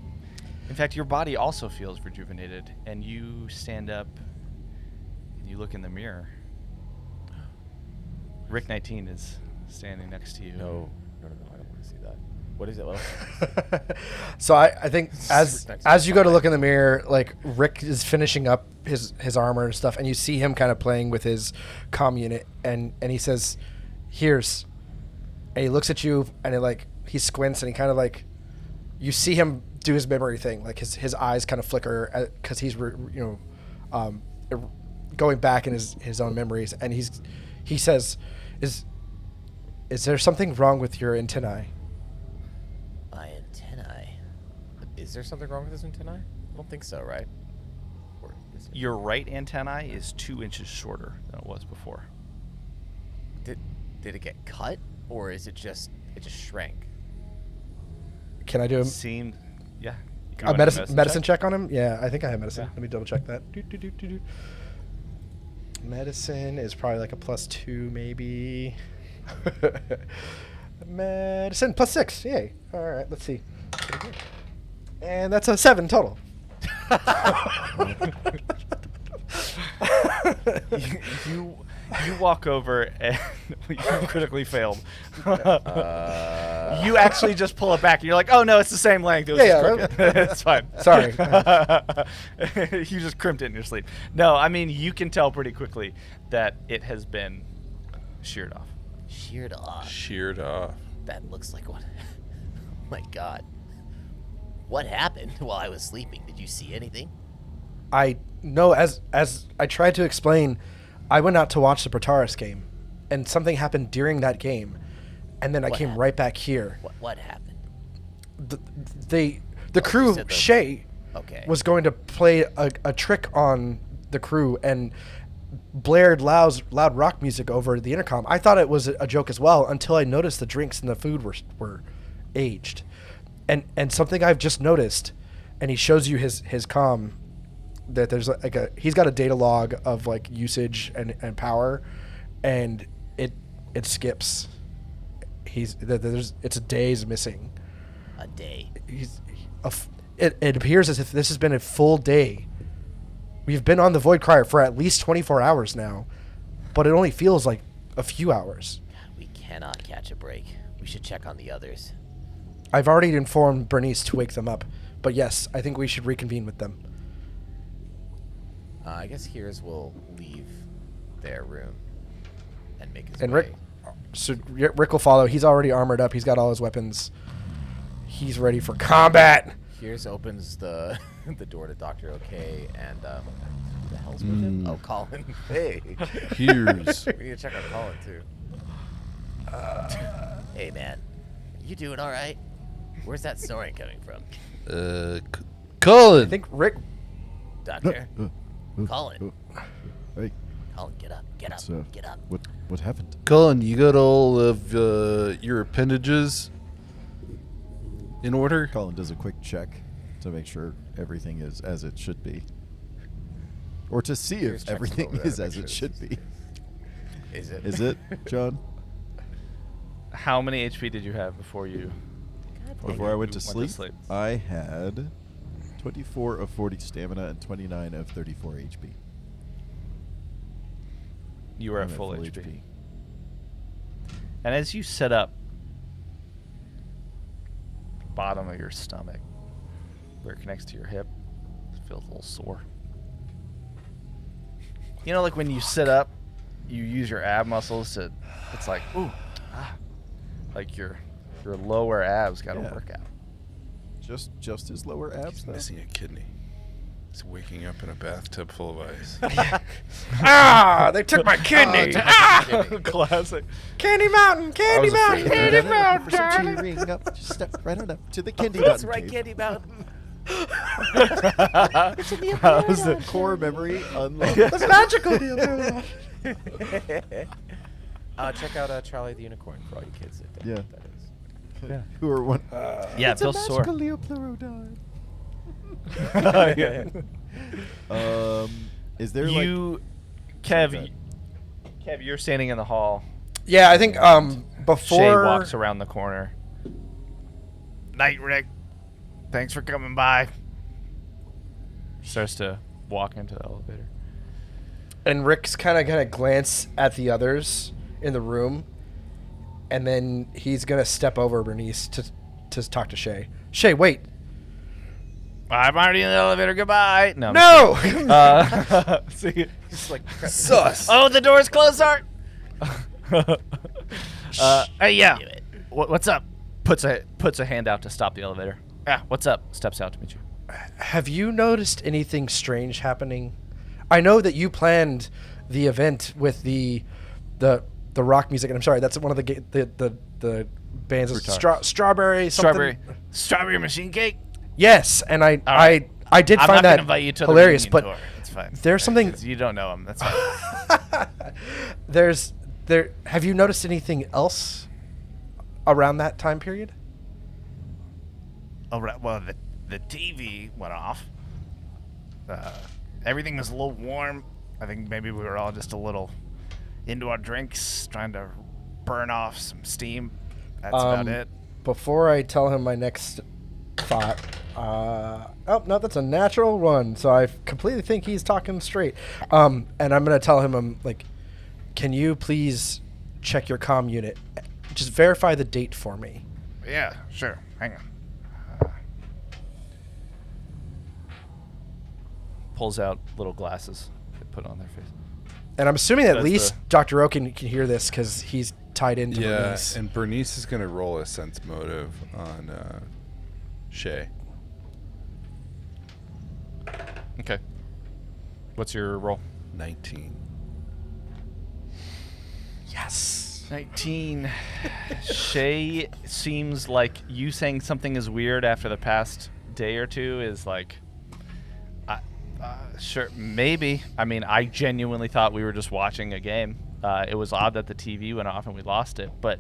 In fact, your body also feels rejuvenated, and you stand up and you look in the mirror. Rick 19 is standing next to you. No, I don't want to see that. What is it? So I think as you go to look in the mirror, like Rick is finishing up his armor and stuff, and you see him kind of playing with his comm unit, and he says, "Heerz," and he looks at you, and he squints, and he kind of like, you see him do his memory thing, like his eyes kind of flicker because he's going back in his own memories, and he says, "Is there something wrong with your antennae?" My antennae. Is there something wrong with his antennae? I don't think so, right? Or is it? Your right antennae is 2 inches shorter than it was before. Did it get cut, or is it just shrank? Can I do Yeah. a medicine check on him? Yeah, I think I have medicine. Yeah. Let me double check that. Medicine is probably like a +2, maybe. Medicine +6. Yay. All right, let's see. And that's a 7 total. You walk over and you critically failed. You actually just pull it back, and you're like, "Oh no, it's the same length. It was just crooked." It's fine. Sorry. You just crimped it in your sleep. No, I mean you can tell pretty quickly that it has been sheared off. Sheared off. Sheared off. That looks like what? Oh my god. What happened while I was sleeping? Did you see anything? I know, as I tried to explain, I went out to watch the Protaris game, and something happened during that game, and then I came right back here. What happened? The The crew, said the- Shay, Okay. was going to play a trick on the crew and blared loud rock music over the intercom. I thought it was a joke as well until I noticed the drinks and the food were aged. And something I've just noticed, and he shows you his comm, that there's he's got a data log of like usage and power, and it skips. It's a day's missing. A day. It appears as if this has been a full day. We've been on the Void Crier for at least 24 hours now, but it only feels like a few hours. We cannot catch a break. We should check on the others. I've already informed Bernice to wake them up, but yes, I think we should reconvene with them. I guess Heerz will leave their room and make his And way. Rick will follow. He's already armored up. He's got all his weapons. He's ready for combat. Heerz opens the the door to Dr. OK and who the hell's with him? Oh, Colin. Hey. Here's. We need to check on Colin too. Hey, man. You doing all right? Where's that snoring coming from? Colin. I think Rick. Doctor? Colin. Hey, Colin, get up. Get up. what's, Get up. what happened? Colin, you got all of your appendages in order? Colin does a quick check to make sure everything is as it should be. Or to see Heerz if checks everything over there is to make as sure it this should be. Is it? Is it, John? How many HP did you have before you? Before I went to you sleep, I had 24 of 40 stamina and 29 of 34 HP. You were I'm at full HP. And as you set up, bottom of your stomach, where it connects to your hip, it feels a little sore. You know, like when you sit up, you use your ab muscles to. It's like ooh, like your lower abs got to Yeah. work out. Just his lower abs, He's though? missing a kidney. He's waking up in a bathtub full of ice. They took my kidney. Classic. Candy Mountain, Candy Mountain, Candy Mountain. For some cheering up, just step right on up to the candy That's mountain right, cave. Candy Mountain. That was the core memory unlocked. The magical deal. Check out Charlie the Unicorn for all you kids that don't know what that is. Yeah. Who are one? Yeah, it feels sore. Is there You, Kev, you're standing in the hall. Yeah, I think Shay before walks around the corner. Night, Rick. Thanks for coming by. Starts to walk into the elevator. and Rick's kind of gonna glance at the others in the room, and then he's gonna step over Bernice to talk to Shay. Shay, wait. I'm already in the elevator. Goodbye. No. No. See. It's like Sus. Oh, the door's closed, Art. Hey, yeah. Do it. What's up? Puts a hand out to stop the elevator. Yeah. What's up? Steps out to meet you. Have you noticed anything strange happening? I know that you planned the event with the rock music, and I'm sorry, that's one of the bands. Strawberry something. Strawberry machine cake. Yes, and I did I'm find not that gonna invite you to hilarious, the but reunion tour. It's fine. there's something. 'Cause you don't know him. That's fine. Have you noticed anything else around that time period? Oh, right. Well, the TV went off. Everything was a little warm. I think maybe we were all just a little into our drinks, trying to burn off some steam. That's about it. Before I tell him my next thought, oh no, that's a natural one. So I completely think he's talking straight. And I'm gonna tell him, I'm like, can you please check your comm unit? Just verify the date for me. Yeah, sure. Hang on. Pulls out little glasses to put on their face. And I'm assuming at That's least Dr. O can hear this because he's tied into Yeah, Bernice. and Bernice is going to roll a sense motive on Shay. Okay. What's your roll? 19. Yes. 19. Shay seems like you saying something is weird after the past day or two is like, sure, maybe. I mean, I genuinely thought we were just watching a game. It was odd that the TV went off and we lost it, but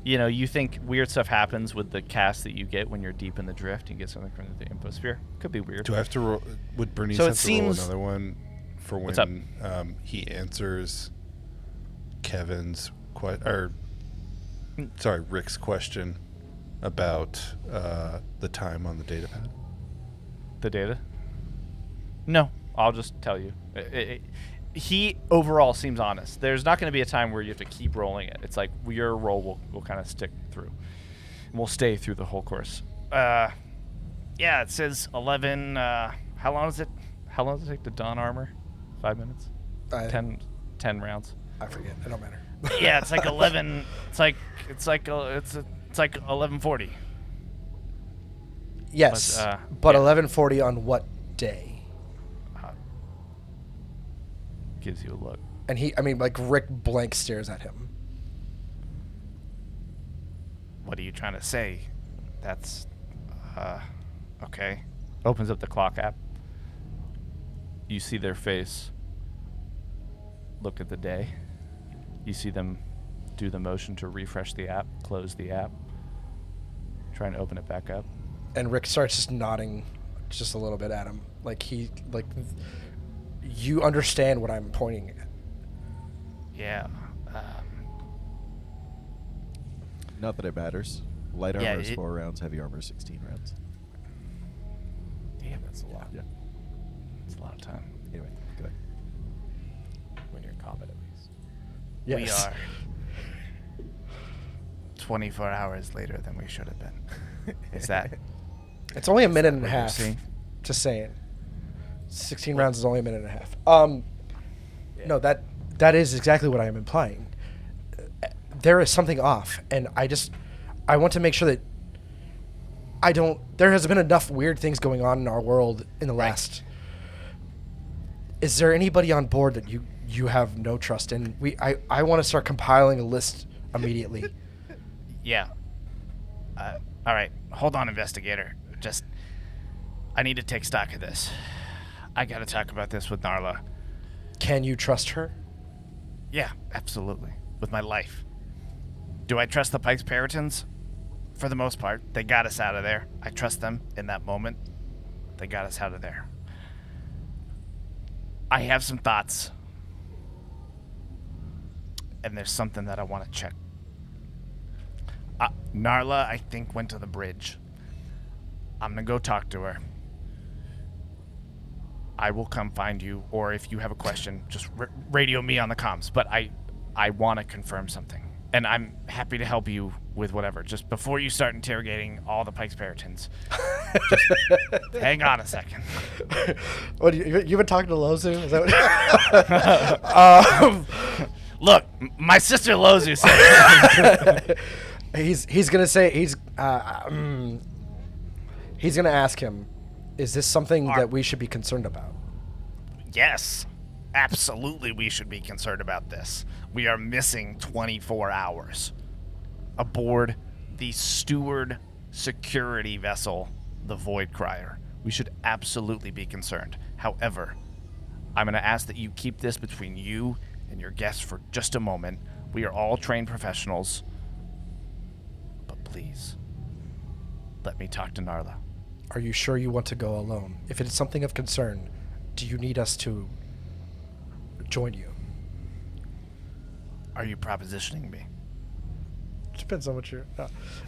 you know, you think weird stuff happens with the cast that you get when you're deep in the drift. You get something from the infosphere. Could be weird. Do I have to roll? Would Bernice So it have to roll seems- another one for What's up? when he answers Kevin's Rick's question about the time on the data pad? The data? No, I'll just tell you. He overall seems honest. There's not going to be a time where you have to keep rolling it. It's like your roll will kind of stick through. We'll stay through the whole course. Yeah, it says 11. How long does it take to don armor? 5 minutes? 10 rounds. I forget. It don't matter. Yeah, it's like 11. It's like 11:40. Yes, but 11:40 on what day? Gives you a look. And Rick blank stares at him. What are you trying to say? That's okay. Opens up the clock app. You see their face. Look at the day. You see them do the motion to refresh the app, close the app, trying to open it back up. And Rick starts just nodding just a little bit at him. You understand what I'm pointing at. Yeah. Not that it matters. Light Yeah, armor is 4 rounds, heavy armor is 16 rounds. Damn, that's a lot. Yeah. It's a lot of time. Anyway, go ahead. When you're in combat, at least. Yes. We are 24 hours later than we should have been. Is that? It's only a minute and a what you're half. seeing? Just saying. 16 rounds is only a minute and a half. No, that is exactly what I am implying. There is something off, and I want to make sure that there has been enough weird things going on in our world in the last. Is there anybody on board that you have no trust in? I want to start compiling a list immediately. Yeah. All right. Hold on, investigator. I need to take stock of this. I got to talk about this with Narla. Can you trust her? Yeah, absolutely. With my life. Do I trust the Pikes Peritons? For the most part. They got us out of there. I trust them in that moment. They got us out of there. I have some thoughts. And there's something that I want to check. Narla, I think, went to the bridge. I'm going to go talk to her. I will come find you, or if you have a question, just radio me on the comms. But I want to confirm something. And I'm happy to help you with whatever. Just before you start interrogating all the Pikes Peritons, just hang on a second. What, you've been talking to Lozu? Is that what? Look, my sister Lozu said he's gonna say he's gonna ask him, is this something that we should be concerned about? yes, absolutely we should be concerned about this. We are missing 24 hours aboard the steward security vessel, the Void Crier. We should absolutely be concerned. However, I'm going to ask that you keep this between you and your guests for just a moment. We are all trained professionals. But please, let me talk to Narla. Are you sure you want to go alone? If it is something of concern, do you need us to join you? Are you propositioning me? Depends on what you're.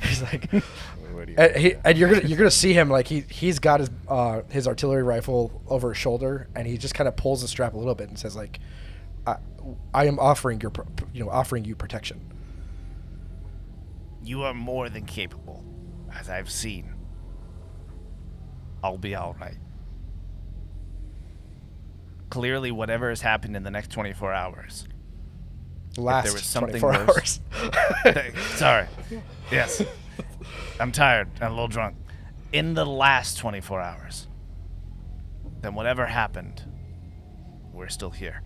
He's like, What do you and you're gonna see him like he's got his artillery rifle over his shoulder, and he just kind of pulls the strap a little bit and says like, I am offering you protection. You are more than capable, as I've seen. I'll be all right. Clearly, whatever has happened in the next 24 hours. Last there was something 24 worse. hours. Sorry. Yes. I'm tired and a little drunk. In the last 24 hours, then whatever happened, we're still here.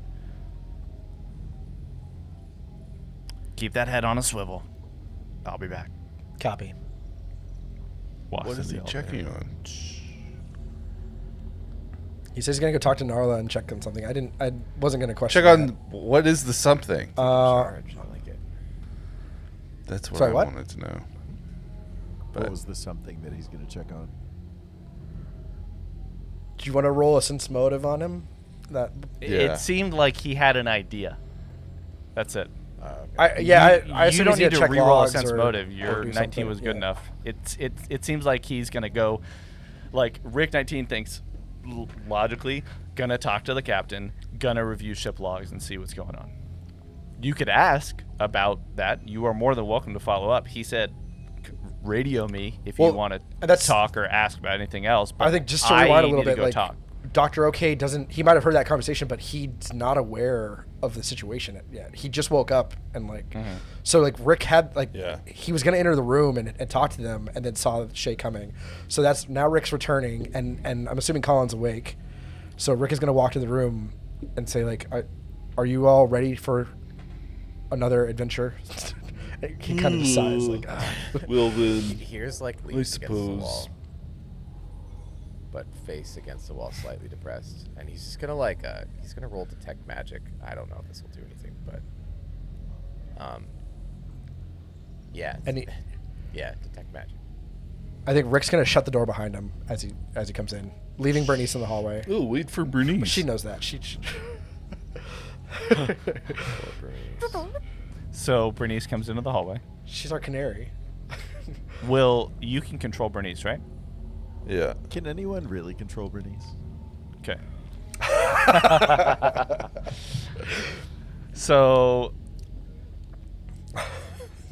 Keep that head on a swivel. I'll be back. Copy. walks What in is the he elevator. checking on? He says he's gonna go talk to Narla and check on something. I wasn't gonna question. Check on what is the something? that. Charge. I like it. That's what sorry, I what? wanted to know. What But was the something that he's going to check on? Do you want to roll a sense motive on him? That Yeah. It seemed like he had an idea. That's it. I you assume don't he's need gonna to check reroll a logs sense or- motive. or Your do 19 something, was good yeah. enough. It seems like he's gonna go, like Rick 19 thinks logically, gonna talk to the captain, gonna review ship logs and see what's going on. You could ask about that. You are more than welcome to follow up. He said, radio me if you Well, want to that's- talk or ask about anything else. But I think just to rewind a little need to bit, go like talk. Dr. OK doesn't. He might have heard that conversation, but he's not aware of the situation yet. He just woke up and like, so like Rick had like, Yeah. he was gonna enter the room and talk to them, and then saw Shay coming. So that's now Rick's returning, and I'm assuming Colin's awake. So Rick is gonna walk to the room and say like, are you all ready for another adventure? He kind of decides like, well then, Here's like leans against the suppose. wall, but face against the wall, slightly depressed, and he's just gonna like he's gonna roll detect magic. I don't know if this will do anything, but yeah, and he, yeah, detect magic. I think Rick's gonna shut the door behind him as he comes in, leaving Bernice in the hallway. Oh, wait for Bernice. But she knows that. She So Bernice comes into the hallway. she's our canary. You can control Bernice, right? Yeah. Can anyone really control Bernice? Okay. So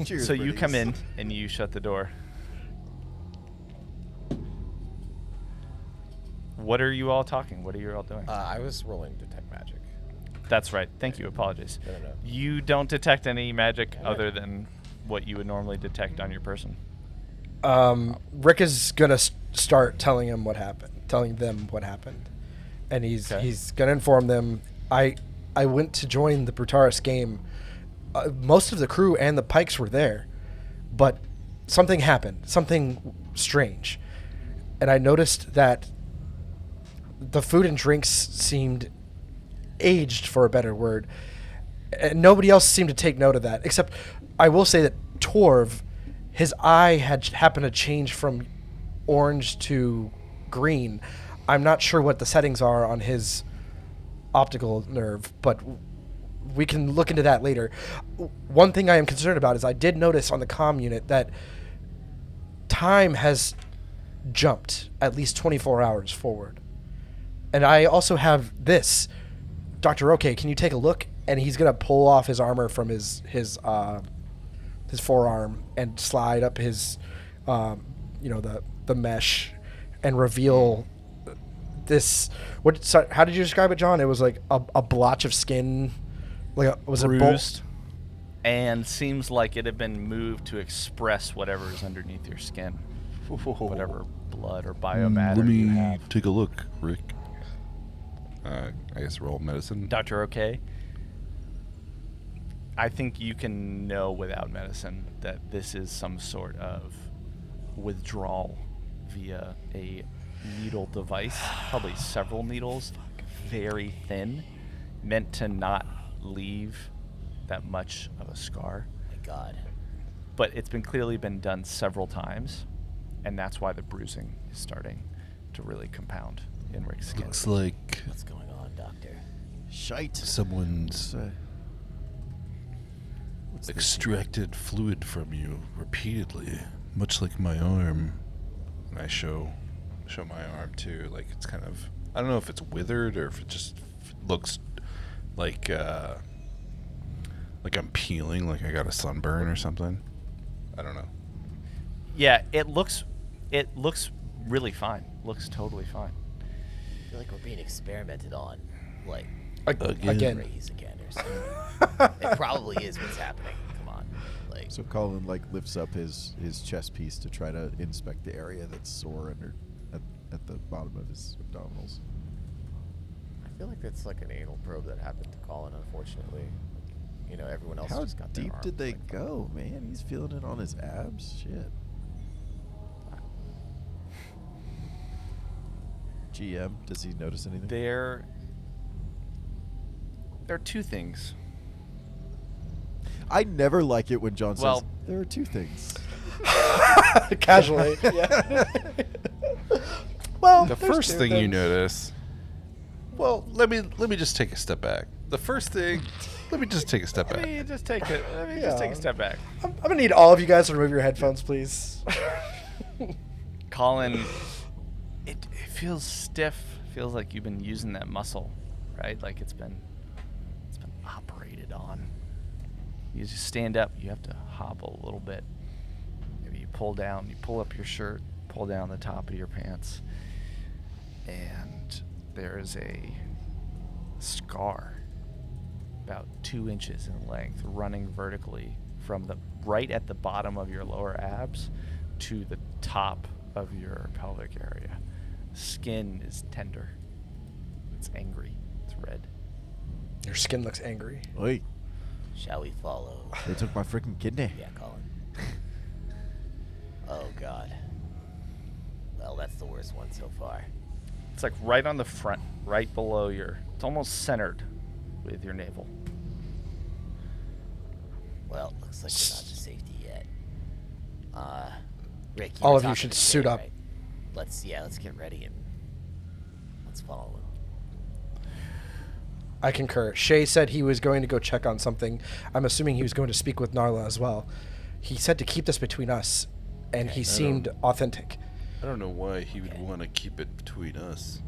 Cheers, so you come Bernice. in and you shut the door. What are you all talking? What are you all doing? I was rolling detect magic. That's right. Thank you. Apologies. No. You don't detect any magic other than what you would normally detect on your person. Rick is gonna start telling them what happened, and he's Okay. gonna inform them. I went to join the Brutaris game. Most of the crew and the Pikes were there, but something happened, something strange, and I noticed that the food and drinks seemed aged, for a better word, and nobody else seemed to take note of that, except I will say that Torv, his eye had happened to change from orange to green. I'm not sure what the settings are on his optical nerve, but we can look into that later. One thing I am concerned about is I did notice on the comm unit that time has jumped at least 24 hours forward. And I also have this. Dr. OK, can you take a look? And he's going to pull off his armor from his forearm and slide up his, the mesh and reveal this. How did you describe it, John? It was like a blotch of skin. Was it Bruised, and seems like it had been moved to express whatever is underneath your skin, whatever blood or biomatter Let you me have. take a look, Rick. I guess roll medicine. Dr. OK, I think you can know without medicine that this is some sort of withdrawal via a needle device, probably several needles, very thin, meant to not leave that much of a scar. My God. But it's clearly been done several times, and that's why the bruising is starting to really compound in Rick's skin. Looks like What's going on, Doctor? Shite. someone's What's this? extracted fluid from you repeatedly, much like my arm. And I show my arm too. Like it's kind of, I don't know if it's withered or if it just looks like I'm peeling, like I got a sunburn or something. I don't know. Yeah, it looks really fine. Looks totally fine. I feel like we're being experimented on. Like, Again. crazy candors. It probably is what's happening. Come on. Like, So Colin lifts up his chest piece to try to inspect the area that's sore under at the bottom of his abdominals. I feel like that's like an anal probe that happened to Colin, unfortunately. Everyone else How just got their deep arms, did they like, go, man? He's feeling it on his abs. Shit. GM, does he notice anything? There are two things. I never like it when John Well- says, there are two things. Casually. Yeah. Well, The there's first two thing you things. notice. Well, let me just take a step back. The first thing, let me just take a step Let back. me just take it. Let me Yeah. just take a step back. I'm gonna need all of you guys to remove your headphones, please. Colin, it feels stiff. Feels like you've been using that muscle, right? Like it's been operated on. You just stand up. You have to hobble a little bit. Maybe you pull down. You pull up your shirt. Pull down the top of your pants, and there is a scar about 2 inches in length running vertically from the right at the bottom of your lower abs to the top of your pelvic area. Skin is tender. It's angry. It's red. Your skin looks angry. Oi, Shall we follow? they took my freaking kidney. Yeah, Colin. Oh, God. Well, that's the worst one so far. It's like right on the front, right below your. It's almost centered with your navel. Well, looks like we're not to safety yet. Rick, you All were of you talking should to suit Garrett, up. right? Let's get ready and let's follow him. I concur. Shay said he was going to go check on something. I'm assuming he was going to speak with Narla as well. He said to keep this between us, and he seemed authentic. I don't know why he would want to keep it between us.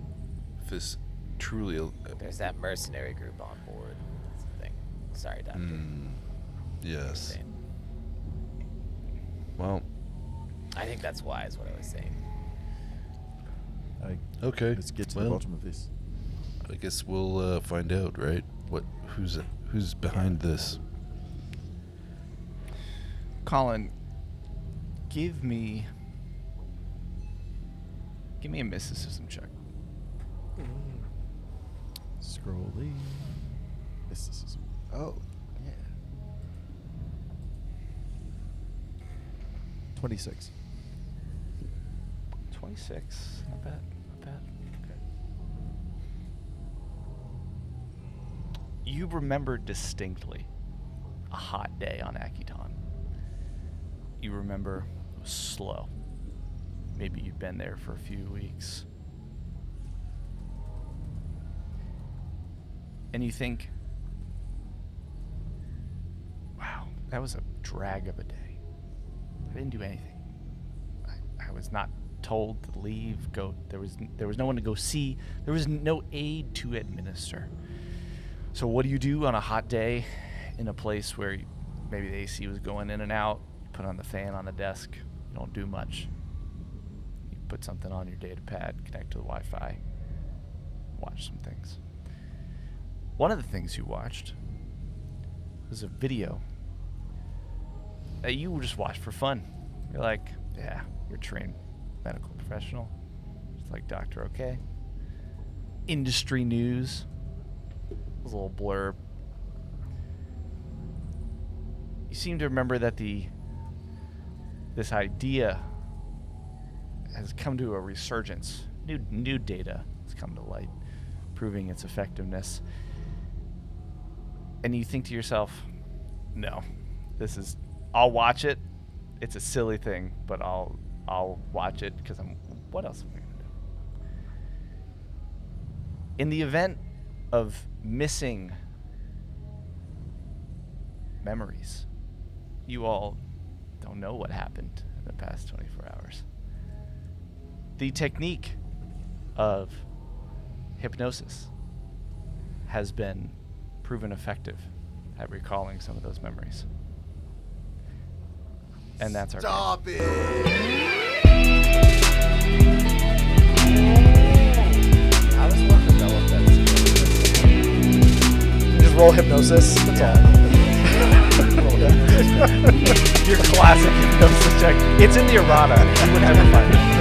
If it's truly There's that mercenary group on board. That's the thing. Sorry, Doctor. yes. Well, I think that's why is what I was saying. okay. Let's get to the Well, bottom of this. I guess we'll find out, right? Who's behind this? Colin, give me a mysticism check. Scrolling. Mysticism. Oh, yeah. 26. 26. Not bad. Not bad. Okay. You remember distinctly a hot day on Akiton. You remember it was slow. Maybe you've been there for a few weeks. And you think, wow, that was a drag of a day. I didn't do anything. I was not told to leave, go. There was no one to go see. There was no aid to administer. So what do you do on a hot day in a place where maybe the AC was going in and out? You put on the fan on the desk. You don't do much. You put something on your data pad, connect to the Wi-Fi, watch some things. One of the things you watched was a video that you just watched for fun. You're like, yeah, you're a trained medical professional. It's like Dr. OK. Industry news. It was a little blurb. You seem to remember that this idea has come to a resurgence. New data has come to light, proving its effectiveness. And you think to yourself, no, I'll watch it. It's a silly thing, but I'll watch it because what else am I going to do? In the event of missing memories, you all don't know what happened in the past 24 hours. The technique of hypnosis has been proven effective at recalling some of those memories. And that's our game. Stop it! How does one develop that skill? You just roll hypnosis. That's all. Your classic hypnosis check. It's in the errata. You would never find it.